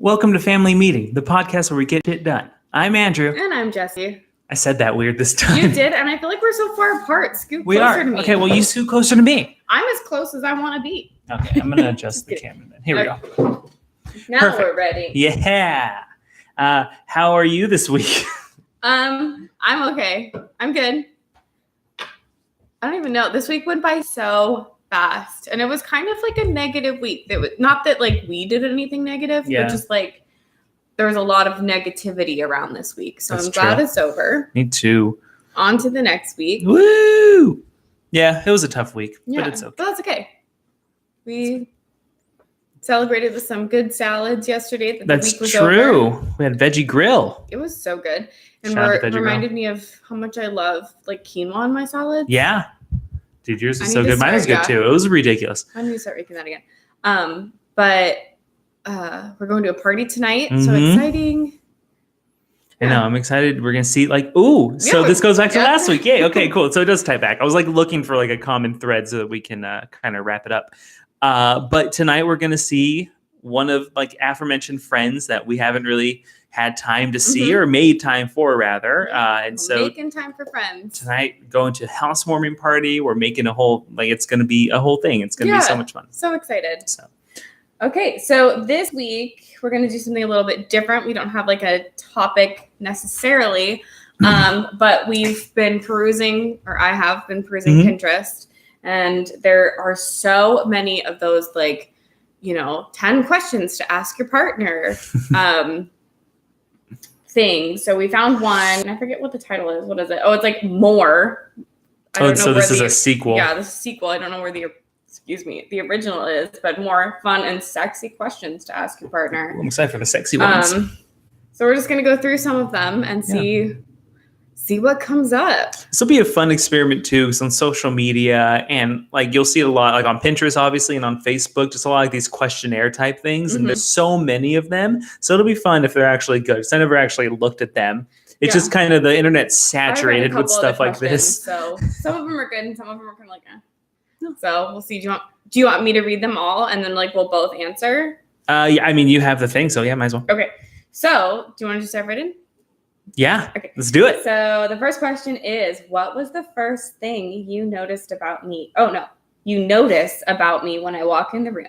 Welcome to Family Meeting, the podcast where we get it done. I'm Andrew. And I'm Jessie. I said that weird this time. You did, and I feel like we're so far apart. Scoot we closer are. to me. Okay, well, you scoot closer to me. I'm as close as I want to be. Okay, I'm going to adjust the camera then. Here we go. Now Perfect. We're ready. Yeah. How are you this week? I'm okay. I'm good. I don't even know. This week went by so fast, and it was kind of like a negative week. That was not that like we did anything negative, but just like there was a lot of negativity around this week. So I'm glad it's over. Me too. On to the next week. Woo! Yeah, it was a tough week, but it's okay. But that's okay. We celebrated with some good salads yesterday. That's the week was true. Over. We had veggie grill. It was so good. And reminded me of how much I love like quinoa in my salads. Yeah. Dude, yours is so good. Mine was good too. It was ridiculous. I need to start making that again. But we're going to a party tonight. So exciting. I know. I'm excited. We're going to see so this goes back to last week. Yay. Okay, cool. So it does tie back. I was like looking for like a common thread so that we can kind of wrap it up. But tonight we're going to see one of like aforementioned friends that we haven't really had time to see or made time for rather. And so making time for friends. Tonight going to a housewarming party. We're making a whole, like it's going to be a whole thing. It's going to be so much fun. So excited. Okay, so this week we're going to do something a little bit different. We don't have like a topic necessarily, but we've been perusing, or I have been perusing Pinterest, and there are so many of those like, 10 questions to ask your partner things. So we found one, and I forget what the title is. What is it? Oh, it's like More. So this is a sequel. Yeah, this is a sequel. I don't know where the original is, but more fun and sexy questions to ask your partner. I'm excited for the sexy ones. So we're just going to go through some of them and see what comes up. This will be a fun experiment too, because on social media and like you'll see it a lot, like on Pinterest, obviously, and on Facebook, just a lot of these questionnaire type things. And there's so many of them. So it'll be fun if they're actually good. Because I never actually looked at them. It's just kind of the internet's saturated with stuff like this. So some of them are good and some of them are kind of like, So we'll see. Do you want me to read them all and then like we'll both answer? Yeah, I mean you have the thing, so yeah, might as well. Okay. So do you want to just dive right in? Yeah. Okay. Let's do it. So the first question is, what was the first thing you noticed about me? Oh no, you notice about me when I walk in the room.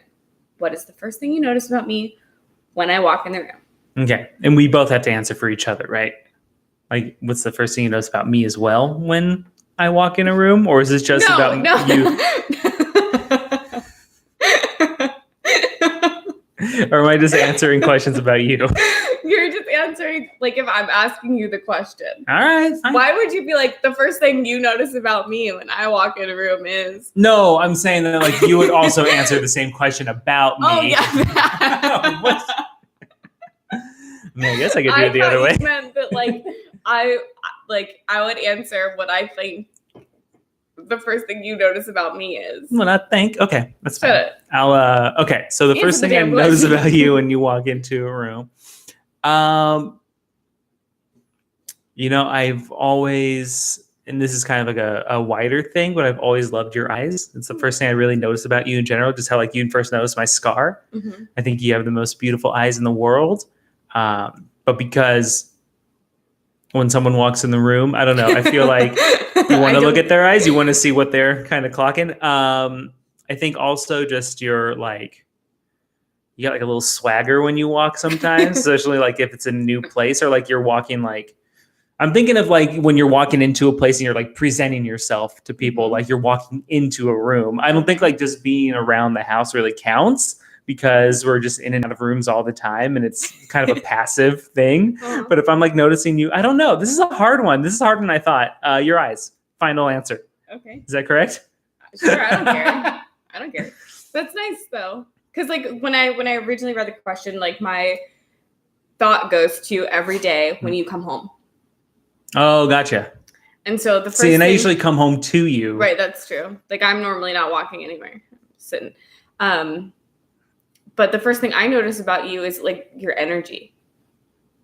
What is the first thing you notice about me when I walk in the room? Okay. And we both have to answer for each other, right? Like, what's the first thing you notice about me as well when I walk in a room, or is this just about you? Or am I just answering questions about you? You're just answering, like, if I'm asking you the question. All right. Fine. Why would you be like, the first thing you notice about me when I walk in a room is? No, I'm saying that, like, you would also answer the same question about me. Oh, yeah. I guess I could do it the other way. I meant that, like, I would answer what I think the first thing you notice about me is. What I think. Okay, that's fine. Okay, so the first thing I notice about you when you walk into a room, I've always, and this is kind of like a wider thing, but I've always loved your eyes. It's the first thing I really noticed about you in general, just how like you first noticed my scar. I think you have the most beautiful eyes in the world. But because when someone walks in the room, I don't know, I feel like you want to look at their eyes. You want to see what they're kind of clocking. I think also just your like, you got like a little swagger when you walk sometimes, especially like if it's a new place or like you're walking like, I'm thinking of like when you're walking into a place and you're like presenting yourself to people, like you're walking into a room. I don't think like just being around the house really counts because we're just in and out of rooms all the time and it's kind of a passive thing. But if I'm like noticing you, I don't know. This is a hard one. This is harder than I thought. Your eyes. Final answer. Okay. Is that correct? Sure. I don't care. I don't care. That's nice though. Cause like when I originally read the question, like my thought goes to every day when you come home. Oh, gotcha. And so the first and I usually come home to you. Right. That's true. Like I'm normally not walking anywhere. I'm sitting. But the first thing I notice about you is like your energy,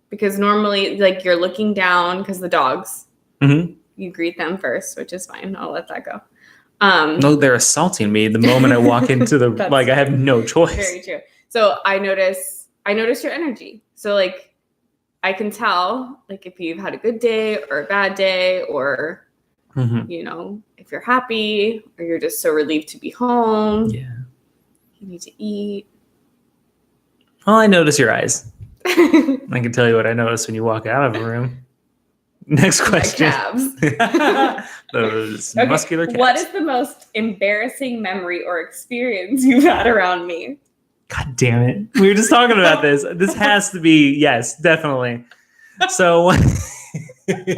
because normally like you're looking down because the dogs, you greet them first, which is fine. I'll let that go. No, they're assaulting me the moment I walk into the, like I have no choice. Very true. So I notice I notice your energy. So like I can tell like if you've had a good day or a bad day, or you know, if you're happy or you're just so relieved to be home. Yeah. You need to eat. Well, I notice your eyes. I can tell you what I notice when you walk out of a room. Next question. My calves. Those muscular calves. What is the most embarrassing memory or experience you've had around me? God damn it. We were just talking about this. This has to be, yes, definitely. So, okay,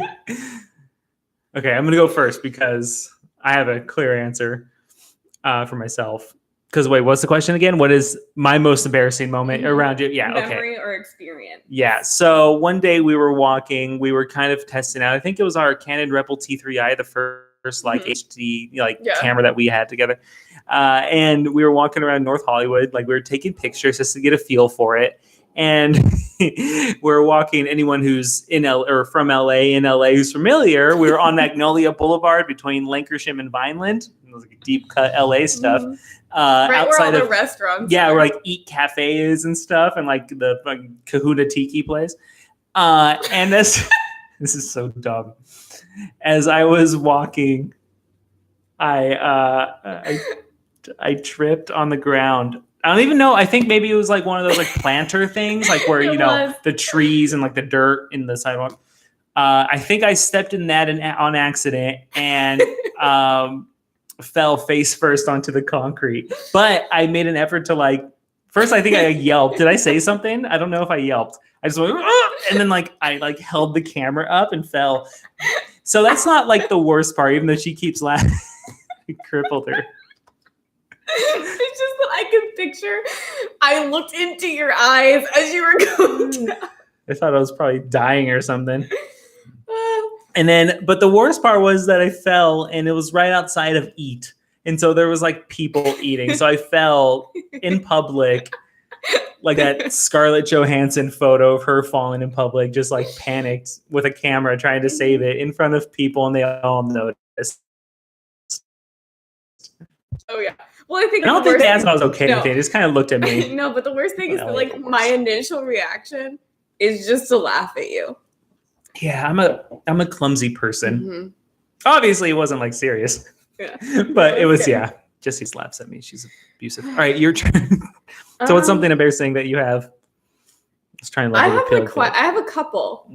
I'm going to go first because I have a clear answer for myself. Because wait, what's the question again? What is my most embarrassing moment around you? Yeah, memory or experience. Yeah. So one day we were walking, we were kind of testing out. I think it was our Canon Rebel T3i, the first like HD camera that we had together. And we were walking around North Hollywood, like we were taking pictures just to get a feel for it. And we're walking. Anyone who's in or from LA who's familiar, we were on Magnolia Boulevard between Lankershim and Vineland. It was like deep cut LA stuff. Right outside where all of the restaurants where like Eat Cafes and stuff, and like the Kahuna Tiki place. And this is so dumb. As I was walking, I tripped on the ground. I don't even know. I think maybe it was like one of those like planter things, like where you know the trees and like the dirt in the sidewalk. I think I stepped in that on accident and fell face first onto the concrete. But I made an effort to like. First, I think I yelped. Did I say something? I don't know if I yelped. I just went, and then like I like held the camera up and fell. So that's not like the worst part, even though she keeps laughing. It crippled her. It's just that I can picture. I looked into your eyes as you were going down. I thought I was probably dying or something. And then, but the worst part was that I fell, and it was right outside of Eat. And so there was like people eating. So I fell in public, like that Scarlett Johansson photo of her falling in public, just like panicked with a camera trying to save it in front of people, and they all noticed. Oh yeah. Well, I don't think they asked if I was okay with it. They just kind of looked at me. No, but the worst thing is that like my initial reaction is just to laugh at you. Yeah, I'm a clumsy person. Obviously, it wasn't like serious. Yeah. But it was, Jessie slaps at me. She's abusive. All right, your turn. So what's something embarrassing that you have? Let's try and level the pill. I have a couple.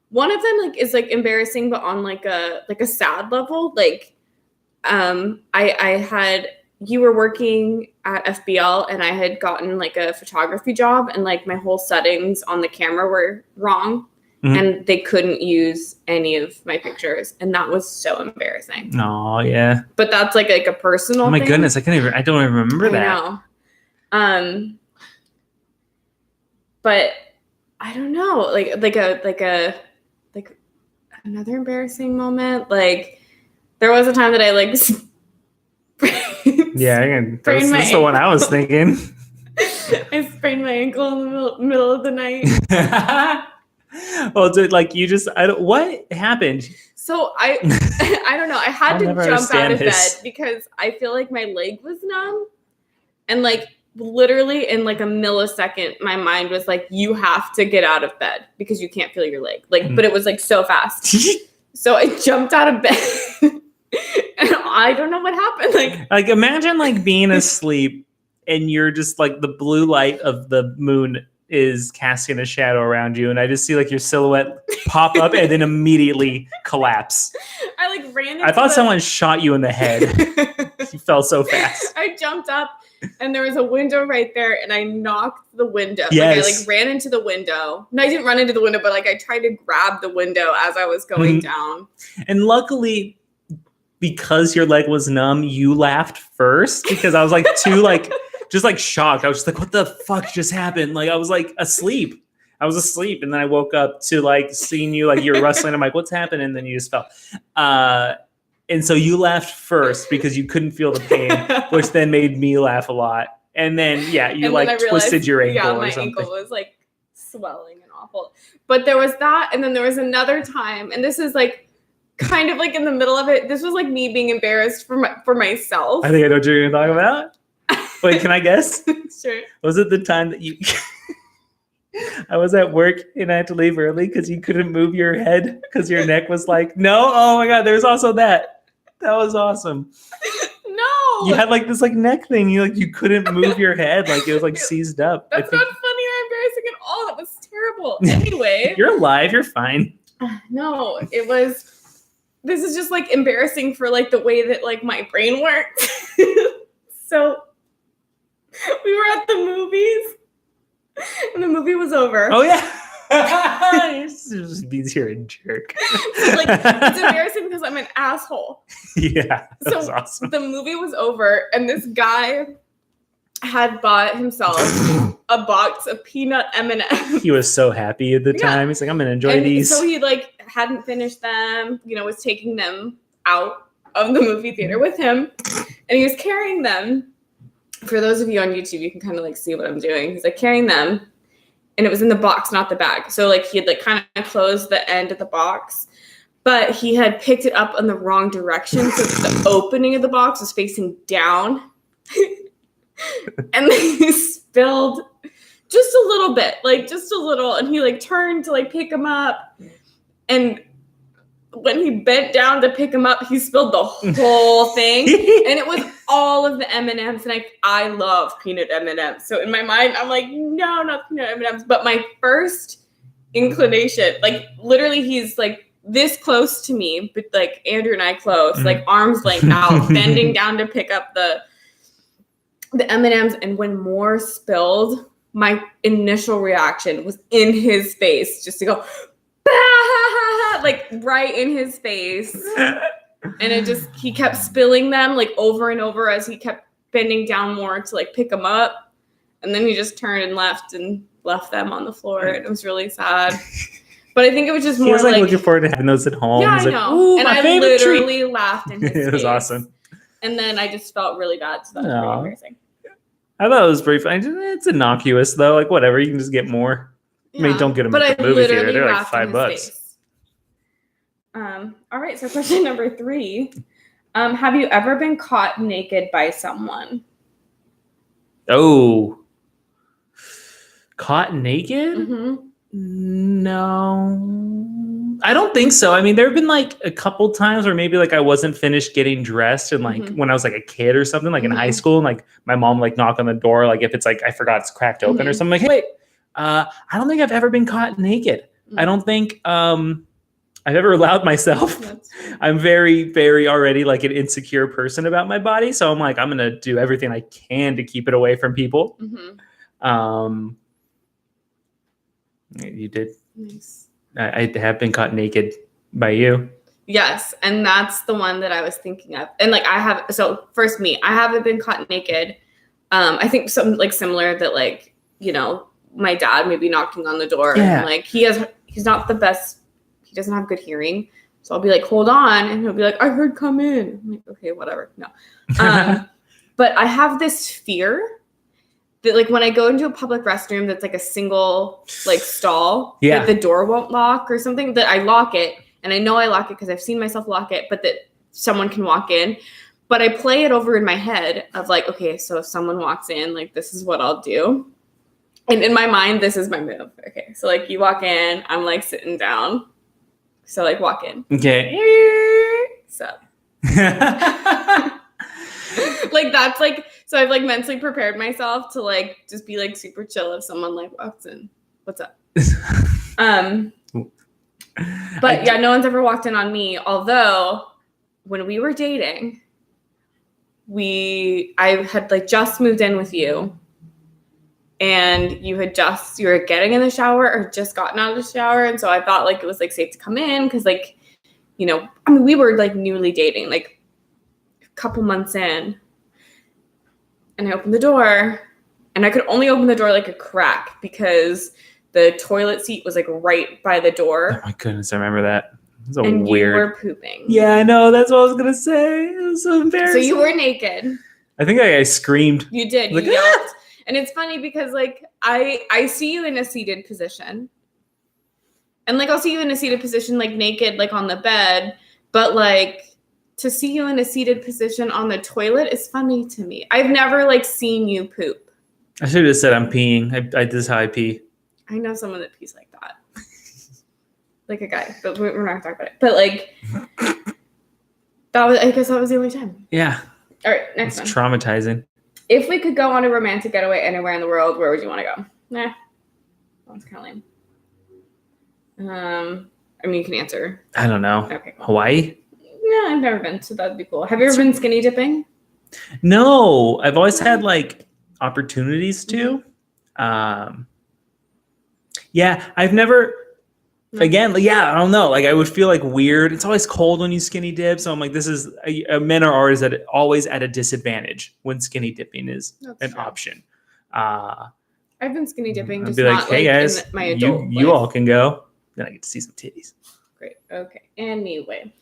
One of them like is like embarrassing, but on like a sad level. Like, you were working at FBL, and I had gotten like a photography job, and like my whole settings on the camera were wrong. And they couldn't use any of my pictures, and that was so embarrassing. Oh yeah. But that's like a personal. Oh my thing. Goodness, I don't even remember that. I know. But I don't know, like another embarrassing moment. Like there was a time that I like. That's the one I was thinking. I sprained my ankle in the middle of the night. Well, like you just, what happened? So I don't know. I had to jump out of bed because I feel like my leg was numb, and like literally in like a millisecond, my mind was like, "You have to get out of bed because you can't feel your leg." Like, but it was like so fast. So I jumped out of bed, and I don't know what happened. Like imagine like being asleep, and you're just like the blue light of the moon is casting a shadow around you, and I just see like your silhouette pop up and then immediately collapse. I like ran into I thought someone shot you in the head. You fell so fast. I jumped up, and there was a window right there, and I knocked the window. Yes. Like I like ran into the window. No, I didn't run into the window, but like I tried to grab the window as I was going down. And luckily, because your leg was numb, you laughed first, because I was like just like shocked. I was just like, what the fuck just happened? Like I was like asleep. And then I woke up to like seeing you, like you're wrestling. I'm like, what's happening? And then you just fell. And so you laughed first because you couldn't feel the pain, which then made me laugh a lot. And then, you twisted your ankle or something. Yeah, my ankle was like swelling and awful. But there was that. And then there was another time. And this is like kind of like in the middle of it. This was like me being embarrassed for myself. I think I know what you're going to talk about. Wait, can I guess? Sure. Was it the time that you I was at work and I had to leave early because you couldn't move your head because your neck was like, no. Oh my God, there's also that. That was awesome. No. You had like this like neck thing. You couldn't move your head. Like it was like seized up. That's not funny or embarrassing at all. That was terrible. Anyway. You're alive. You're fine. No, this is just like embarrassing for like the way that like my brain works. So we were at the movies and the movie was over. Oh yeah. You're a jerk. Like it's embarrassing because I'm an asshole. Yeah. That was So awesome. the movie was over and this guy had bought himself a box of peanut M&Ms. He was so happy at the time. He's like, I'm gonna enjoy these. So he like hadn't finished them, was taking them out of the movie theater with him, and he was carrying them. For those of you on YouTube, you can kind of like see what I'm doing. He's like carrying them, and it was in the box, not the bag. So like he had like kind of closed the end of the box, but he had picked it up in the wrong direction, so the opening of the box was facing down. And then he spilled just a little bit, like just a little, and he like turned to like pick him up, and when he bent down to pick him up, he spilled the whole thing, and it was all of the M&Ms, and I love peanut M&Ms, so in my mind I'm like, no, not peanut M&Ms, but my first inclination, like literally he's like this close to me, but like Andrew and I close, like arms length out, bending down to pick up the M&Ms, and when more spilled, my initial reaction was in his face, just to go, bah! Like right in his face. And he kept spilling them like over and over as he kept bending down more to like pick them up. And then he just turned and left them on the floor. And it was really sad. But I think it was just more he was like looking forward to having those at home. Yeah, He's I like, know. ooh, and my I favorite literally treat. laughed in his face. It was awesome. And then I just felt really bad. So that was pretty embarrassing. I thought it was pretty fun. It's innocuous though. Like whatever, you can just get more. Yeah. I mean, don't get them at the movie theater. They're like $5. All right. So question number 3. Have you ever been caught naked by someone? Oh. Caught naked? Mm-hmm. No. I don't think so. I mean, there have been like a couple times where maybe like I wasn't finished getting dressed and like when I was like a kid or something, like in high school, and like my mom like knock on the door, like if it's like I forgot it's cracked open or something, like, hey, wait, I don't think I've ever been caught naked. I don't think I've ever allowed myself. I'm very, very already like an insecure person about my body. So I'm like, I'm gonna do everything I can to keep it away from people. You did. Nice. I have been caught naked by you. Yes, and that's the one that I was thinking of. And like so first me, I haven't been caught naked. I think something like similar that like, my dad maybe knocking on the door and like he's not the best, he doesn't have good hearing. So I'll be like, hold on, and he'll be like, I heard come in. I'm like, okay, whatever. No. But I have this fear that like when I go into a public restroom that's like a single like stall, that the door won't lock or something, that I lock it. And I know I lock it because I've seen myself lock it, but that someone can walk in. But I play it over in my head of like, okay, so if someone walks in, like this is what I'll do. And in my mind, this is my move. Okay, so like you walk in, I'm like sitting down. So like walk in. Okay. So. Like that's like, so I've like mentally prepared myself to like just be like super chill if someone like walks in. What's up? But yeah, no one's ever walked in on me. Although when we were dating, I had like just moved in with you, and you were getting in the shower or just gotten out of the shower, and so I thought like it was like safe to come in because like, I mean we were like newly dating, like a couple months in. And I opened the door, and I could only open the door like a crack because the toilet seat was like right by the door. Oh my goodness, I remember that. It was and weird. You were pooping. Yeah, I know. That's what I was gonna say. It was so embarrassing. So you were naked. I think I screamed. You did. Like, you yelled. And it's funny because like I see you in a seated position, and like I'll see you in a seated position like naked like on the bed, but like. To see you in a seated position on the toilet is funny to me. I've never like seen you poop. I should have said I'm peeing. This is how I pee. I know someone that pees like that. Like a guy, but we're not talking about it. But like, I guess that was the only time. Yeah. All right, next one. It's traumatizing. If we could go on a romantic getaway anywhere in the world, where would you want to go? Nah, that's kind of lame. I mean, you can answer. I don't know. Okay. Cool. Hawaii? No, I've never been, so that'd be cool. Have you ever been skinny dipping? No, I've always had like opportunities to. Yeah, I've never. Again, yeah, I don't know. Like I would feel like weird. It's always cold when you skinny dip, so I'm like, this is men are always at a disadvantage when skinny dipping is an option. I've been skinny dipping. I'd be like, hey guys, in my adult you all can go. Then I get to see some titties. Great. Okay. Anyway,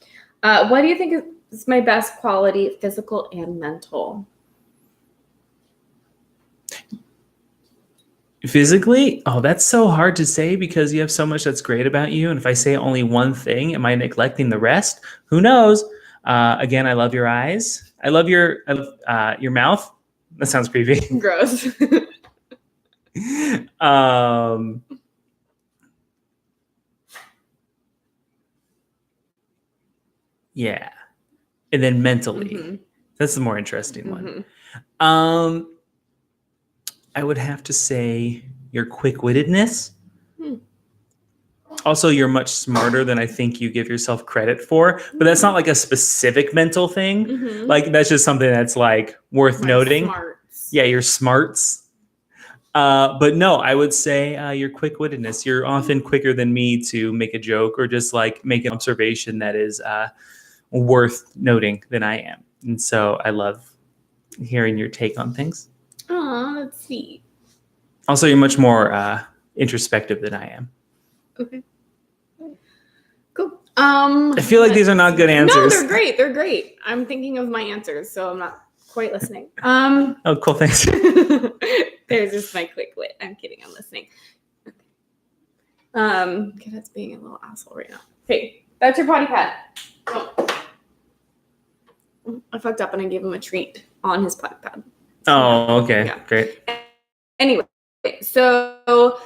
what do you think is my best quality, physical and mental? Physically? Oh, that's so hard to say because you have so much that's great about you. And if I say only one thing, am I neglecting the rest? Who knows? Again, I love your eyes. I love your mouth. That sounds creepy. Gross. Yeah. And then mentally. That's the more interesting one. I would have to say your quick-wittedness. Also, you're much smarter than I think you give yourself credit for. But that's not like a specific mental thing. Like that's just something that's like worth noting. Smarts. Yeah, your smarts. But no, I would say your quick-wittedness. You're often quicker than me to make a joke or just like make an observation that is worth noting than I am. And so I love hearing your take on things. Oh, that's sweet. Also, you're much more introspective than I am. Okay. Cool. I feel like these are not good answers. No, they're great. They're great. I'm thinking of my answers, so I'm not quite listening. Oh, cool. Thanks. There's just my quick wit. I'm kidding. I'm listening. Okay. That's being a little asshole right now. Okay, that's your potty pad. Oh. I fucked up and I gave him a treat on his potty pad. Oh, okay. Yeah. Great. Anyway, so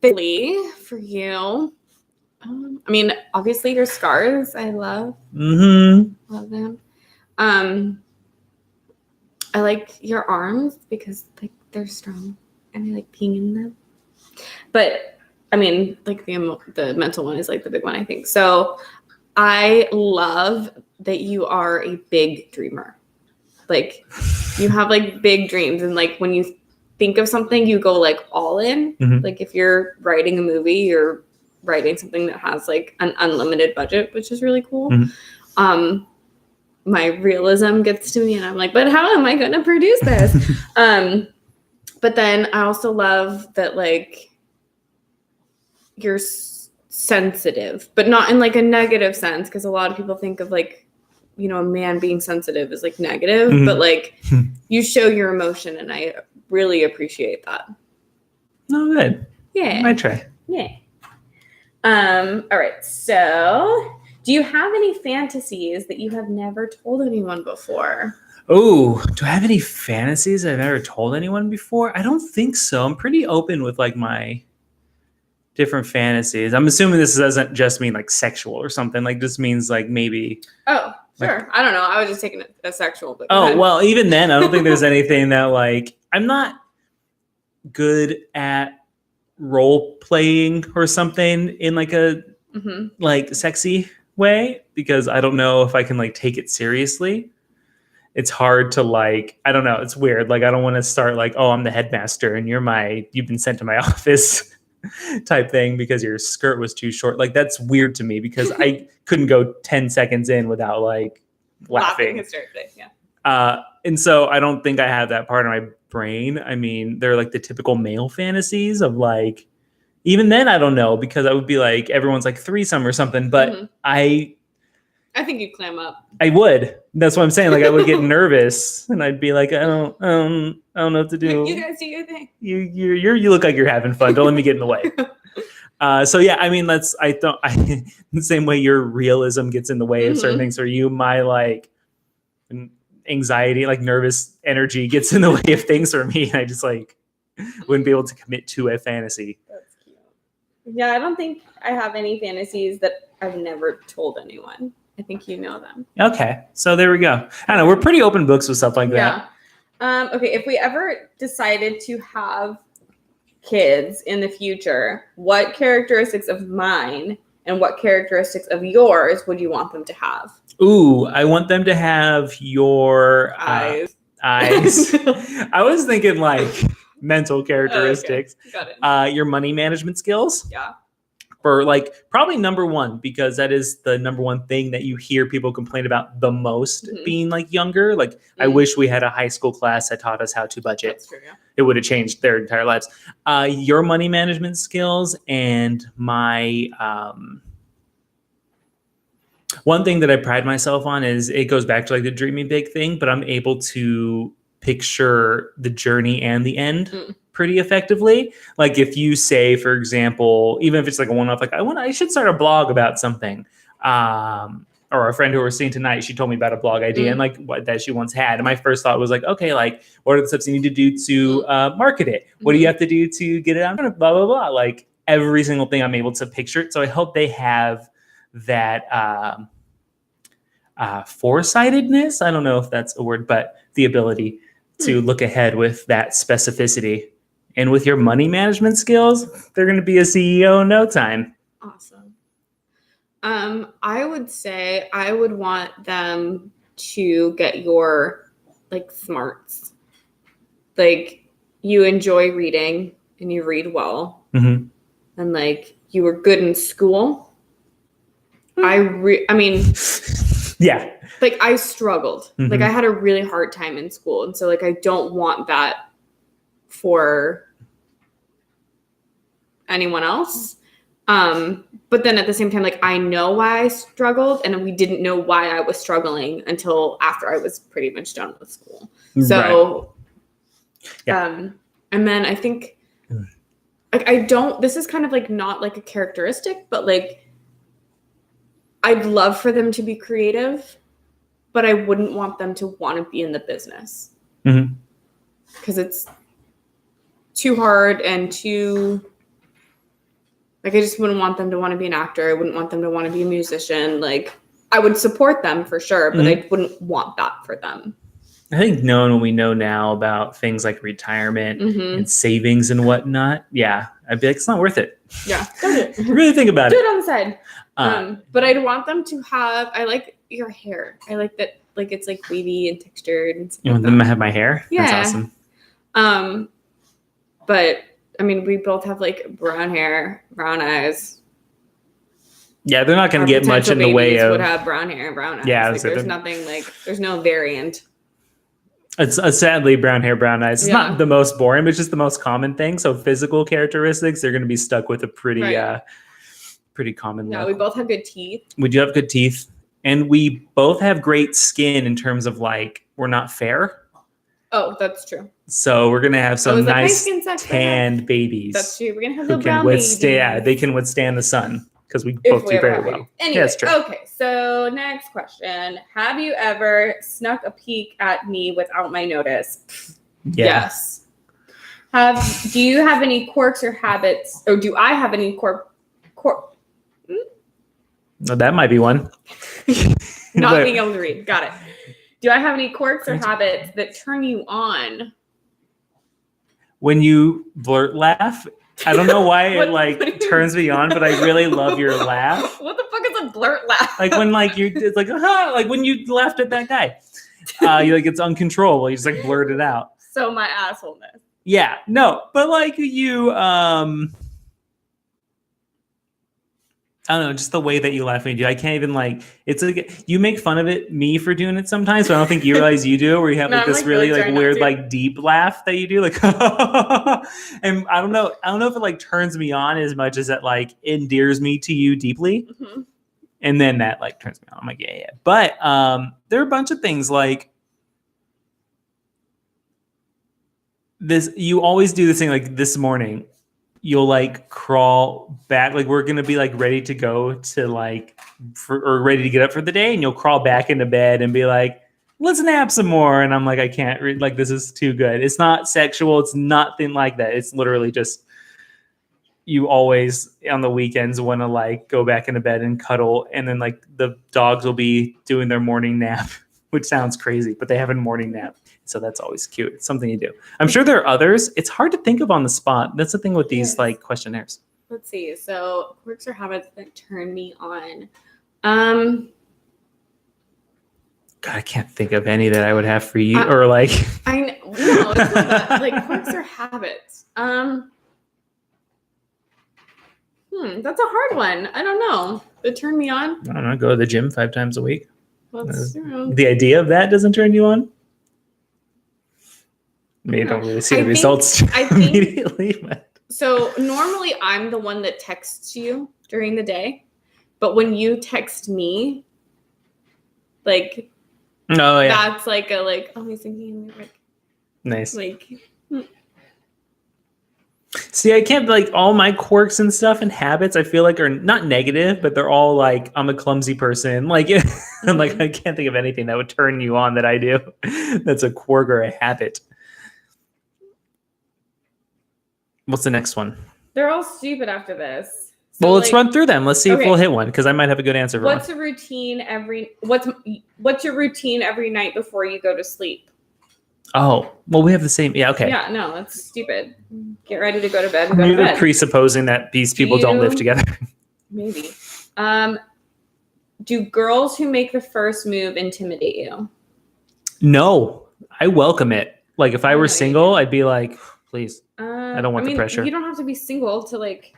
Billy, for you, I mean, obviously your scars, I love. Love them. I like your arms because like they're strong and I like peeing in them. But I mean, like the mental one is like the big one, I think. So I love that you are a big dreamer. Like you have like big dreams and like when you think of something, you go like all in. Like if you're writing a movie, you're writing something that has like an unlimited budget, which is really cool. My realism gets to me and I'm like, but how am I going to produce this? But then I also love that like you're sensitive, but not in like a negative sense. Cause a lot of people think of like, you know, a man being sensitive is like negative, but like you show your emotion and I really appreciate that. Oh, good. Yeah. I try. Yeah. All right. So do you have any fantasies that you have never told anyone before? Oh, do I have any fantasies I've never told anyone before? I don't think so. I'm pretty open with like my different fantasies. I'm assuming this doesn't just mean like sexual or something. Like this means like maybe. Oh, sure. Like, I don't know. I was just taking it as sexual. But well, even then, I don't think there's anything that like I'm not good at role playing or something in like a like sexy way because I don't know if I can like take it seriously. It's hard to like, I don't know. It's weird. Like, I don't want to start like, oh, I'm the headmaster and you've been sent to my office type thing because your skirt was too short. Like, that's weird to me because I couldn't go 10 seconds in without like laughing hysterically. Yeah. And so I don't think I have that part of my brain. I mean, they're like the typical male fantasies of like, even then, I don't know because I would be like, everyone's like threesome or something, but I think you'd clam up. I would. That's what I'm saying. Like I would get nervous and I'd be like, I don't know what to do. You guys do your thing. You look like you're having fun. Don't let me get in the way. So yeah, I mean, the same way your realism gets in the way of certain things, or my like anxiety, like nervous energy gets in the way of things for me. I just like wouldn't be able to commit to a fantasy. That's cute. Yeah, I don't think I have any fantasies that I've never told anyone. I think you know them. Okay, so there we go. I don't know. We're pretty open books with stuff like that. Okay, if we ever decided to have kids in the future, what characteristics of mine and what characteristics of yours would you want them to have? Ooh, I want them to have your Eyes. I was thinking like mental characteristics. Okay. Got it. Your money management skills. Yeah. For like probably number one, because that is the number one thing that you hear people complain about the most being like younger. Like I wish we had a high school class that taught us how to budget. That's true, yeah. It would have changed their entire lives. Your money management skills and my one thing that I pride myself on is it goes back to like the dreaming big thing, but I'm able to picture the journey and the end pretty effectively. Like if you say, for example, even if it's like a one-off, like I should start a blog about something. Or a friend who we're seeing tonight, she told me about a blog idea and like what that she once had. And my first thought was like, okay, like what are the steps you need to do to market it? What do you have to do to get it out? Blah, blah, blah. Like every single thing I'm able to picture it. So I hope they have that foresightedness. I don't know if that's a word, but the ability to look ahead with that specificity. And with your money management skills, they're going to be a CEO in no time. Awesome. I would say I would want them to get your like smarts. Like you enjoy reading and you read well. And like you were good in school. I mean, yeah. Like I struggled. Like I had a really hard time in school. And so like I don't want that for anyone else. But then at the same time, like I know why I struggled and we didn't know why I was struggling until after I was pretty much done with school. So, and then I think like this is kind of like not like a characteristic, but like I'd love for them to be creative, but I wouldn't want them to want to be in the business because it's too hard and too like, I just wouldn't want them to want to be an actor. I wouldn't want them to want to be a musician. Like I would support them for sure, but I wouldn't want that for them. I think knowing what we know now about things like retirement and savings and whatnot, I'd be like, it's not worth it. Yeah. Really think about it. Do it on the side. But I'd want them to have, I like your hair. I like that, like, it's like wavy and textured. And you want them to have my hair? Yeah. That's awesome. But I mean, we both have like brown hair, brown eyes. Yeah, they're not going to get much in the way of. Would have brown hair and brown eyes. Yeah, like, there's nothing like there's no variant. It's sadly brown hair, brown eyes. It's not the most boring, but it's just the most common thing. So physical characteristics, they're going to be stuck with a pretty common. Yeah, we both have good teeth. We do have good teeth, and we both have great skin in terms of like we're not fair. Oh, that's true. So we're gonna have some nice tanned babies. That's true. We're gonna have the brown babies. Yeah, they can withstand the sun because we both do very well. Anyway, that's true. Okay, so next question: have you ever snuck a peek at me without my notice? Yeah. Yes. Do you have any quirks or habits, or do I have any Well, that might be one. Not being able to read. Got it. Do I have any quirks or habits that turn you on? When you blurt laugh, I don't know why it turns me on, but I really love your laugh. What the fuck is a blurt laugh? Like when it's like like when you laughed at that guy. You like it's uncontrollable. You just like blurt it out. So my assholeness. Yeah, no, but like you I don't know, just the way that you laugh when you do. I can't even like. It's like you make fun of me for doing it sometimes, but I don't think you realize you do. Where you have like this really like weird like deep laugh that you do, like. And I don't know if it like turns me on as much as it like endears me to you deeply, and then that like turns me on. I'm like yeah. But there are a bunch of things like this. You always do this thing like this morning. You'll like crawl back, like we're gonna be like ready to go to like or ready to get up for the day, and you'll crawl back into bed and be like, let's nap some more. And I'm like, I can't read, like this is too good. It's not sexual, it's nothing like that. It's literally just you always on the weekends want to like go back into bed and cuddle, and then like the dogs will be doing their morning nap, which sounds crazy, but they have a morning nap. So that's always cute. It's something you do. I'm sure there are others. It's hard to think of on the spot. That's the thing with these like questionnaires. Let's see. So quirks or habits that turn me on. God, I can't think of any that I would have for you, or like. I know, no, it's not that. Like quirks or habits. That's a hard one. I don't know. That turn me on. I don't know. Go to the gym 5 times a week. That's true. The idea of that doesn't turn you on. Maybe you don't really see the results immediately. But. So normally I'm the one that texts you during the day, but when you text me, like, that's like he's thinking like, nice. Like, see, I can't like all my quirks and stuff and habits. I feel like are not negative, but they're all like I'm a clumsy person. Like, I'm like I can't think of anything that would turn you on that I do. That's a quirk or a habit. What's the next one? They're all stupid after this. So well, let's run through them. Let's see if we'll hit one because I might have a good answer for what's your routine every night before you go to sleep? Oh, well, we have the same. Yeah, okay. Yeah, no, that's stupid. Get ready to go to bed. Maybe presupposing that these people don't live together. Maybe. Do girls who make the first move intimidate you? No, I welcome it. Like if I were single, I'd be like, please. I don't want the pressure. You don't have to be single to like.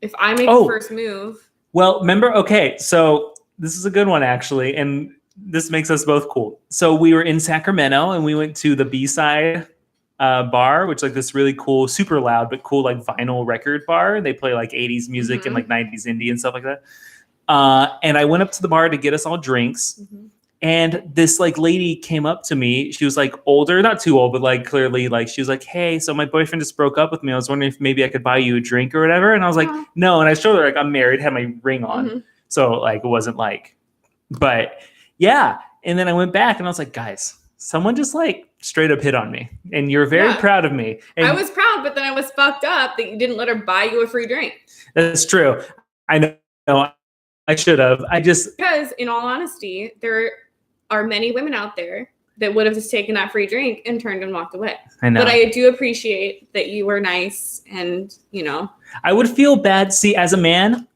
If I make the first move. Well, remember, okay, so this is a good one, actually, and this makes us both cool. So we were in Sacramento, and we went to the B-side bar, which like this really cool, super loud, but cool like vinyl record bar. They play like 80s music and like 90s indie and stuff like that. And I went up to the bar to get us all drinks. And this like lady came up to me. She was like older, not too old, but like clearly like she was like, hey, so my boyfriend just broke up with me. I was wondering if maybe I could buy you a drink or whatever. And I was like, no. And I showed her like I'm married, had my ring on. So like it wasn't like, but yeah. And then I went back and I was like, guys, someone just like straight up hit on me. And you're very proud of me. And I was proud, but then I was fucked up that you didn't let her buy you a free drink. That's true. I know I should have. Because in all honesty, there are many women out there that would have just taken that free drink and turned and walked away. I know. But I do appreciate that you were nice and, you know. I would feel bad. See, as a man,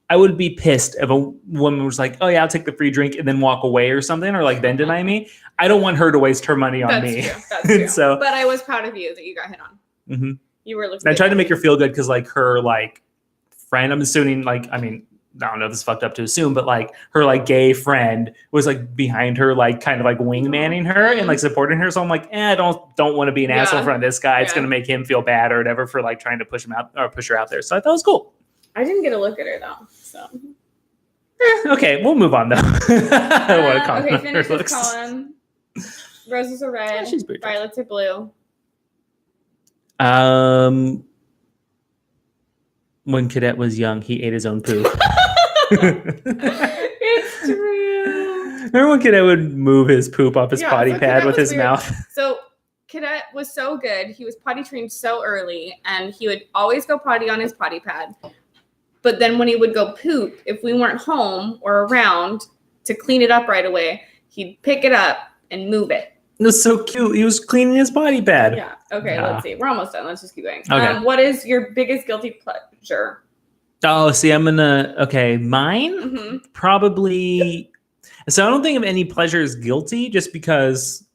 I would be pissed if a woman was like, oh, yeah, I'll take the free drink and then walk away or something, or like then deny me. I don't want her to waste her money on me. That's true. So, but I was proud of you that you got hit on. You were looking. I tried to make her feel good because like her like friend, I'm assuming like, I mean, I don't know if this is fucked up to assume, but like her like gay friend was like behind her, like kind of like wingmanning her and like supporting her. So I'm like, I don't want to be an asshole in front of this guy. It's going to make him feel bad or whatever for like trying to push him out or push her out there. So I thought it was cool. I didn't get a look at her though. So okay, we'll move on though. I don't want to comment okay, finish this column. Roses are red, violets are blue. When Cadet was young, he ate his own poo. It's true. Remember when Cadet would move his poop off his potty pad with his mouth? So Cadet was so good. He was potty trained so early, and he would always go potty on his potty pad. But then when he would go poop, if we weren't home or around to clean it up right away, he'd pick it up and move it. It was so cute. He was cleaning his body pad. Yeah. Okay, let's see. We're almost done. Let's just keep going. Okay. What is your biggest guilty pleasure? Oh, see, mine probably. So I don't think of any pleasure as guilty just because.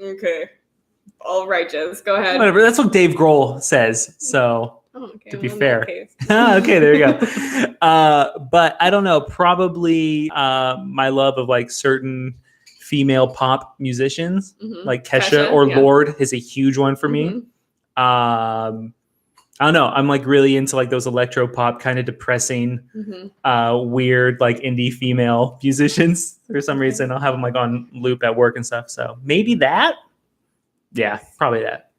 Okay. All righteous. Go ahead. Whatever. That's what Dave Grohl says. So to be fair. Okay, there you go. But I don't know. Probably my love of like certain female pop musicians like Kesha or Lorde is a huge one for me. I don't know. I'm like really into like those electro pop kind of depressing, weird like indie female musicians for some reason. I'll have them like on loop at work and stuff. So maybe that. Yeah, probably that.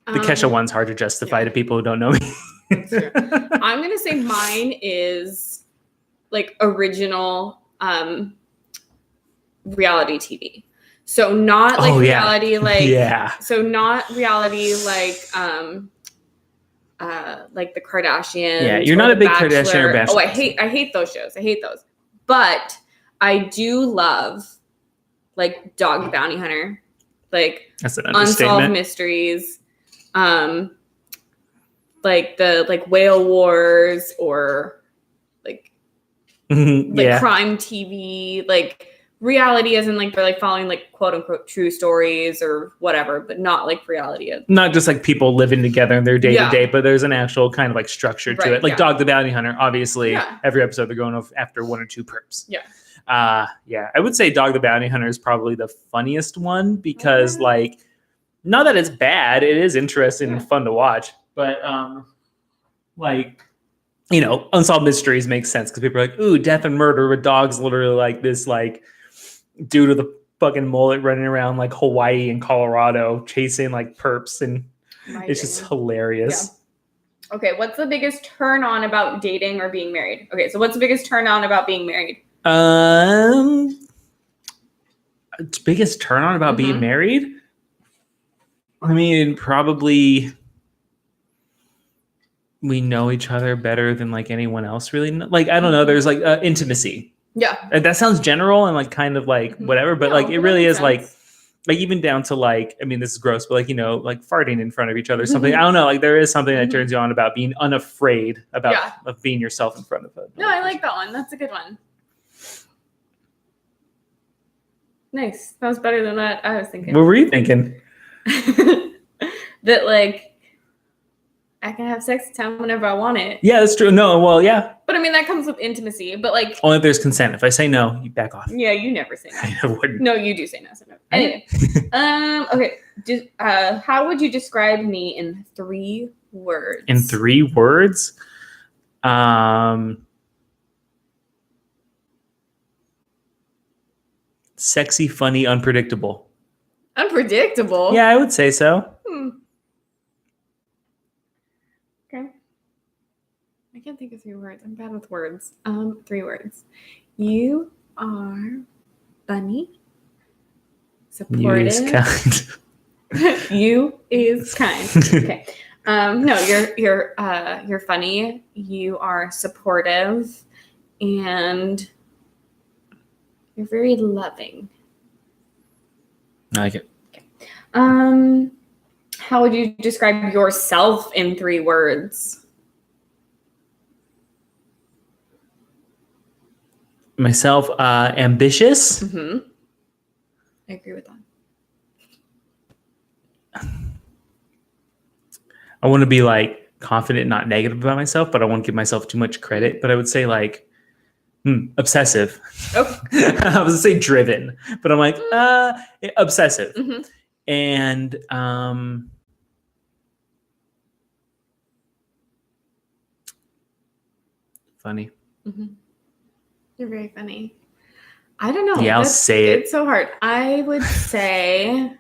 The Kesha one's hard to justify to people who don't know me. That's true. I'm going to say mine is like original reality TV. So not like reality like so not reality like like the Kardashians. Yeah, you're not a big Kardashian or Bachelor. Oh, I hate those shows. I hate those. But I do love like Dog the Bounty Hunter, like that's an Unsolved Mysteries, like the like Whale Wars or like crime TV, like reality as in like they're like following like quote unquote true stories or whatever, but not like reality. Not just like people living together in their day to day, but there's an actual kind of like structure to it. Like Dog the Bounty Hunter, obviously every episode they're going after one or two perps. I would say Dog the Bounty Hunter is probably the funniest one because like, not that it's bad, it is interesting and fun to watch, but like, you know, Unsolved Mysteries makes sense because people are like, ooh, death and murder, but dog's literally like this like dude with a fucking mullet running around like Hawaii and Colorado chasing like perps, and it's just hilarious. Okay, what's the biggest turn on about dating or being married? Okay, so what's the biggest turn on about being married? Biggest turn on about being married? I mean, probably we know each other better than like anyone else really. Like, I don't know. There's like intimacy. Yeah. That sounds general and like kind of like whatever, but like it really is like even down to like, I mean, this is gross, but like, you know, like farting in front of each other, something. I don't know. Like there is something that turns you on about being unafraid of being yourself in front of it. No, I like that one. That's a good one. Nice. That was better than what I was thinking. What were you thinking? That like I can have sex time whenever I want it. Yeah, that's true. No, well, yeah. But I mean that comes with intimacy. But like only if there's consent. If I say no, you back off. Yeah, you never say no. I never would. No, you do say no. So no. Anyway, okay. How would you describe me in 3 words? In 3 words, sexy, funny, unpredictable. Unpredictable? Yeah, I would say so. Okay. I can't think of 3 words. I'm bad with words. 3 words. You are funny, supportive. You is kind. You is kind. Okay. No, you're funny. You are supportive, and you're very loving. I like it. Okay. How would you describe yourself in 3 words? Myself, ambitious. I agree with that. I want to be like confident, not negative about myself, but I won't give myself too much credit. But I would say like obsessive. Oh. I was gonna say driven, but I'm like obsessive. And funny. You're very funny. I don't know. Yeah, I'll say it. It's so hard. I would say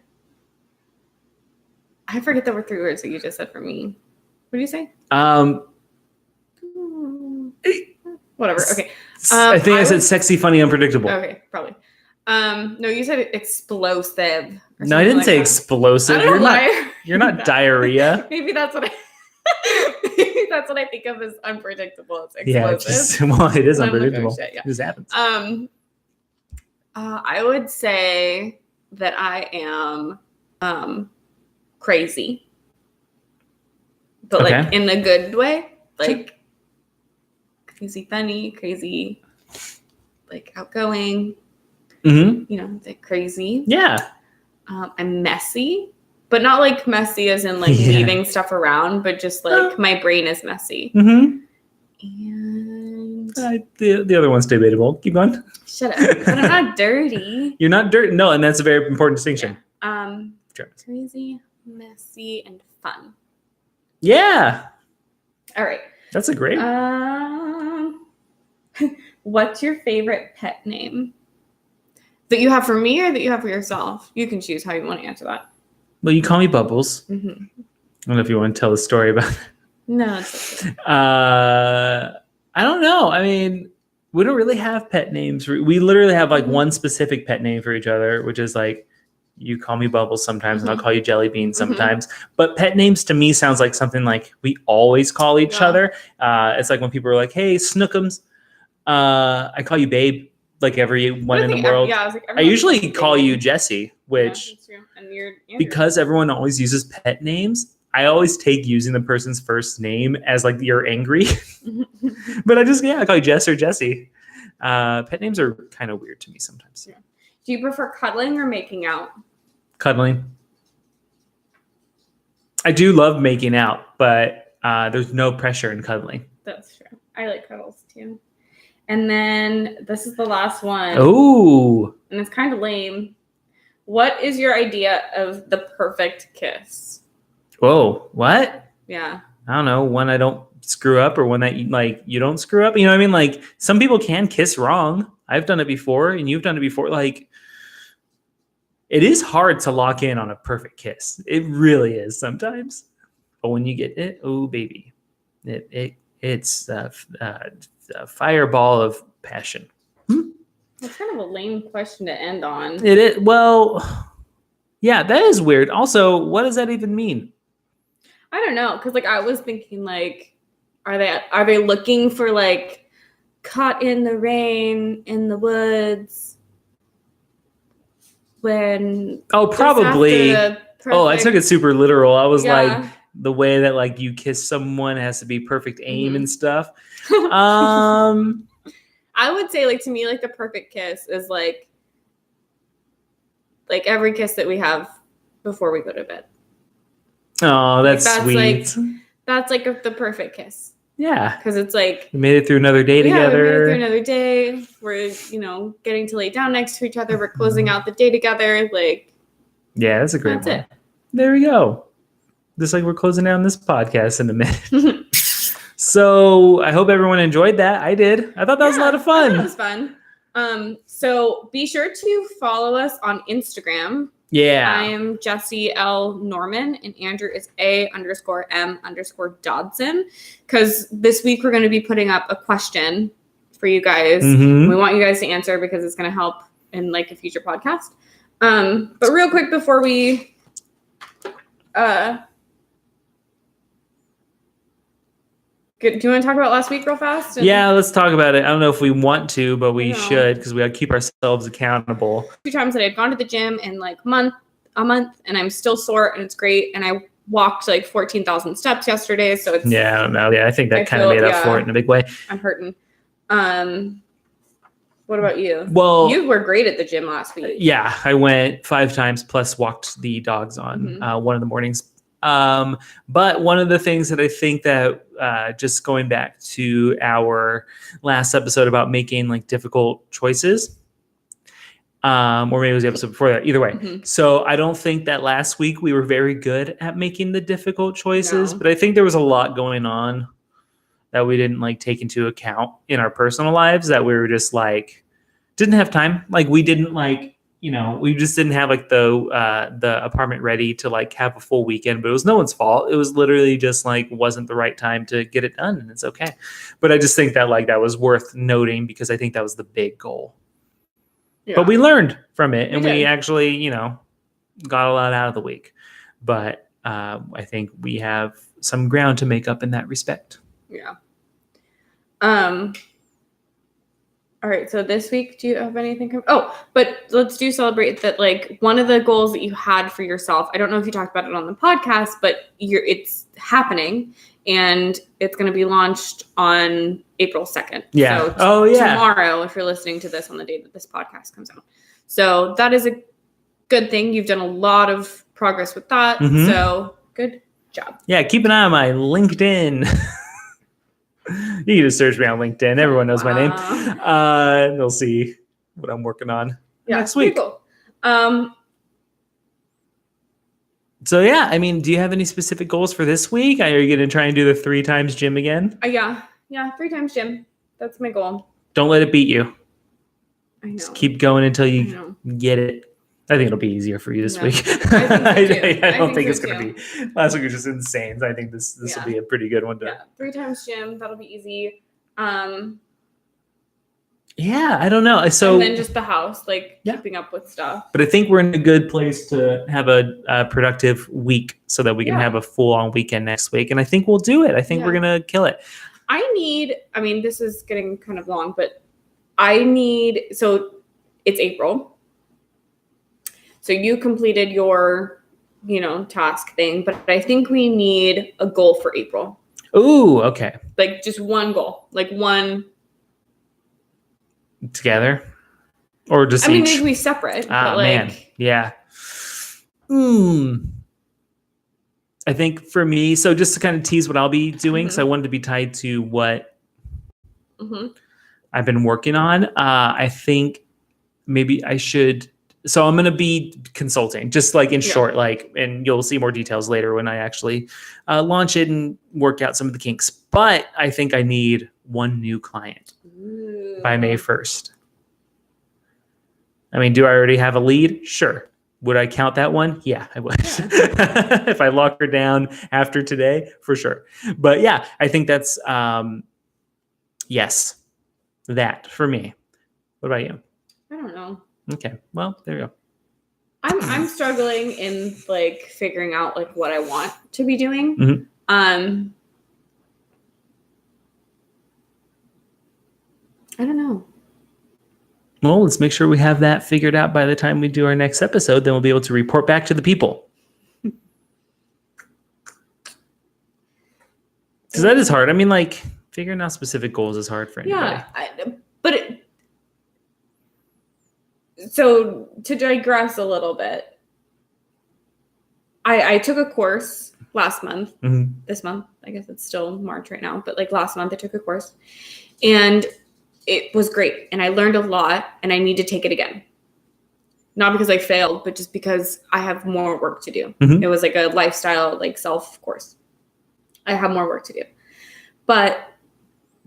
I forget the 3 words that you just said for me. What do you say? Whatever. Okay. I think I said sexy, funny, unpredictable. Okay, probably. No, you said explosive. No, I didn't say explosive. You're not diarrhea. Maybe that's what I think of as unpredictable. It's explosive. Yeah, it is unpredictable. Like, oh, shit, yeah. It just happens. I would say that I am crazy. But like in a good way. Like crazy funny, crazy like outgoing. You know, like crazy. Yeah. I'm messy, but not like messy as in like leaving stuff around, but just like my brain is messy. And the other one's debatable. Keep going. Shut up. But I'm not dirty. You're not dirty. No, and that's a very important distinction. Crazy, messy, and fun. Yeah. All right. That's a great. What's your favorite pet name? That you have for me or that you have for yourself? You can choose how you want to answer that. Well, you call me Bubbles. I don't know if you want to tell a story about it. No, it's okay. I don't know. I mean, we don't really have pet names. We literally have like one specific pet name for each other, which is like you call me Bubbles sometimes, and I'll Mhm. call you Jelly Bean Mhm. sometimes. But pet names to me sounds like something like we always call each Yeah. other. It's like when people are like, "Hey, Snookums," I call you Babe, like everyone in the world. I was like, I usually call you Jessie, which that's true. And you're Andrew. because everyone always uses pet names, I always take using the person's first name as like you're angry. But I call you Jess or Jessie. Pet names are kind of weird to me sometimes. Yeah. Do you prefer cuddling or making out? Cuddling. I do love making out, but there's no pressure in cuddling. That's true. I like cuddles too. And then this is the last one. Oh. And it's kind of lame. What is your idea of the perfect kiss? Whoa. What? Yeah. I don't know. One I don't screw up, or one that you don't screw up. You know what I mean? Like some people can kiss wrong. I've done it before, and you've done it before. Like it is hard to lock in on a perfect kiss. It really is sometimes. But when you get it, oh baby, it's a fireball of passion. That's kind of a lame question to end on. It is. Well, yeah, that is weird. Also, what does that even mean? I don't know, because like I was thinking, like, are they looking for like caught in the rain in the woods when? Oh, probably. Oh, I took it super literal. I was Yeah. like, the way that like you kiss someone has to be perfect aim and stuff. I would say, like, to me, like the perfect kiss is like every kiss that we have before we go to bed. Oh, that's sweet. That's like the perfect kiss. Yeah, because it's like we made it through another day together. We made it through another day. We're getting to lay down next to each other. We're closing out the day together. Like, yeah, that's a great one. It. There we go. Just like we're closing down this podcast in a minute. So I hope everyone enjoyed that. I did. I thought that was a lot of fun. That was fun. So be sure to follow us on Instagram. Yeah. I am Jessie L. Norman, and Andrew is A_M_Dodson. Because this week we're going to be putting up a question for you guys. Mm-hmm. We want you guys to answer because it's going to help in like a future podcast. But real quick before we do you want to talk about last week real fast? Yeah, let's talk about it. I don't know if we want to, but we should, because we got to keep ourselves accountable. 2 times that I'd gone to the gym in like a month, and I'm still sore, and it's great. And I walked like 14,000 steps yesterday, so it's I don't know. Yeah, I think that kind of made up for it in a big way. I'm hurting. What about you? Well, you were great at the gym last week. Yeah, I went 5 times plus walked the dogs on one of the mornings. But one of the things that I think that just going back to our last episode about making like difficult choices, or maybe it was the episode before that, either way. Mm-hmm. So I don't think that last week we were very good at making the difficult choices, but I think there was a lot going on that we didn't like take into account in our personal lives, that we were just like, didn't have time. Like we didn't like, we just didn't have like the apartment ready to like have a full weekend, but it was no one's fault. It was literally just like, wasn't the right time to get it done, and it's okay. But I just think that like, that was worth noting, because I think that was the big goal. Yeah. But we learned from it, and we actually, got a lot out of the week. But I think we have some ground to make up in that respect. Yeah. All right. So this week, do you have anything? But let's celebrate that. Like, one of the goals that you had for yourself, I don't know if you talked about it on the podcast, but it's happening, and it's going to be launched on April 2nd. Yeah. So tomorrow, if you're listening to this on the day that this podcast comes out. So that is a good thing. You've done a lot of progress with that. Mm-hmm. So good job. Yeah. Keep an eye on my LinkedIn. You can just search me on LinkedIn. Everyone knows my name. And they'll see what I'm working on next week. Cool. So yeah, I mean, do you have any specific goals for this week? Are you going to try and do the 3 times gym again? Yeah, 3 times gym. That's my goal. Don't let it beat you. I know. Just keep going until you get it. I think it'll be easier for you this week. I don't think it's going to be. Last week was just insane. So I think this will be a pretty good one. 3 times gym. That'll be easy. Yeah, I don't know. So and then just the house, like Yeah. keeping up with stuff. but I think we're in a good place to have a productive week so that we can Yeah. have a full-on weekend next week. And I think we'll do it. I think we're Yeah. going to kill it. I mean, this is getting kind of long, but so it's April. So you completed your, task thing, but I think we need a goal for April. Ooh, okay. Like just one goal, like one. Together? Or just I mean, each? they can be separate, but Man. Yeah. I think for me, so just to kind of tease what I'll be doing, so I wanted to be tied to what I've been working on. I think maybe I should. So I'm going to be consulting, just like in short, and you'll see more details later when I actually launch it and work out some of the kinks. But I think I need one new client by May 1st. I mean, do I already have a lead? Sure. Would I count that one? Yeah, I would. Yeah. If I lock her down after today, for sure. But yeah, I think that's, yes, that for me. What about you? I don't know. Okay, well, there you go. I'm struggling in like figuring out like what I want to be doing. Mm-hmm. I don't know. Well, let's make sure we have that figured out by the time we do our next episode. Then we'll be able to report back to the people. Because that is hard. I mean, like, figuring out specific goals is hard for anybody. Yeah, so to digress a little bit, I took a course last month. Mm-hmm. This month, I guess it's still March right now, but like last month I took a course, and it was great, and I learned a lot, and I need to take it again. Not because I failed, but just because I have more work to do. Mm-hmm. It was like a lifestyle, like self course. I have more work to do. But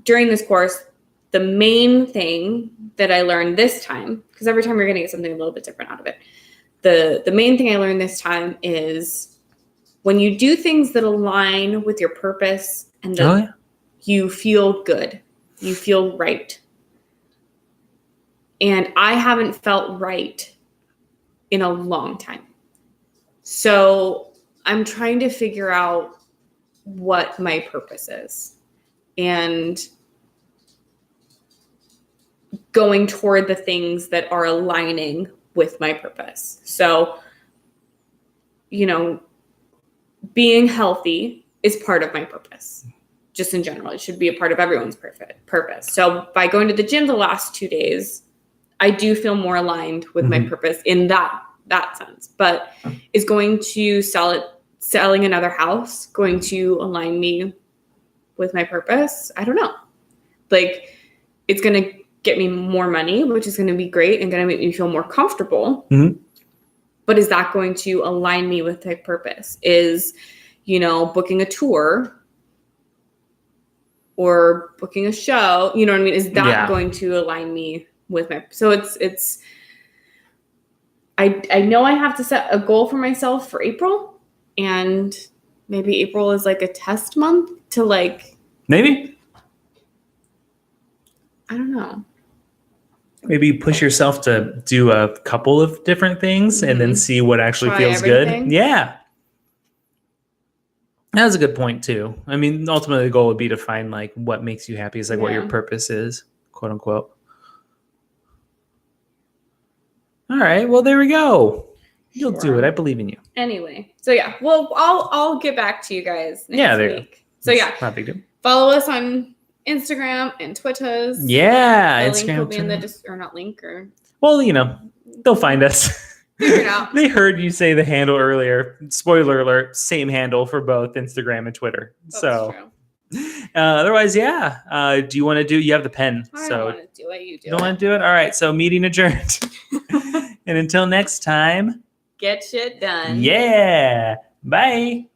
during this course, the main thing that I learned this time, because every time you're going to get something a little bit different out of it, the main thing I learned this time is when you do things that align with your purpose and you feel good, you feel right. And I haven't felt right in a long time. So I'm trying to figure out what my purpose is and going toward the things that are aligning with my purpose. So, being healthy is part of my purpose. Just in general, it should be a part of everyone's purpose. So by going to the gym the last 2 days, I do feel more aligned with my purpose in that sense. But is going to selling another house going to align me with my purpose? I don't know. Like, it's going to get me more money, which is going to be great and going to make me feel more comfortable. Mm-hmm. But is that going to align me with my purpose? Is, booking a tour or booking a show, you know what I mean? Is that going to align me with my, so it's, I know I have to set a goal for myself for April, and maybe April is like a test month to like, maybe, I don't know. Maybe push yourself to do a couple of different things and then see what actually feels good. Yeah. That's a good point too. I mean, ultimately the goal would be to find like what makes you happy, is like what your purpose is, quote unquote. All right. Well, there we go. You'll do it. I believe in you. Anyway. So yeah, well, I'll get back to you guys next week. So not big deal. Follow us on Instagram and Twitters. Yeah. The link will be in the or not link or. Well, they'll find us. Figure it out. They heard you say the handle earlier. Spoiler alert, same handle for both Instagram and Twitter. That's true. Otherwise, yeah. Do you want to do? You have the pen. I don't want to do it. You do. You don't want to do it? All right. So meeting adjourned. And until next time. Get shit done. Yeah. Bye.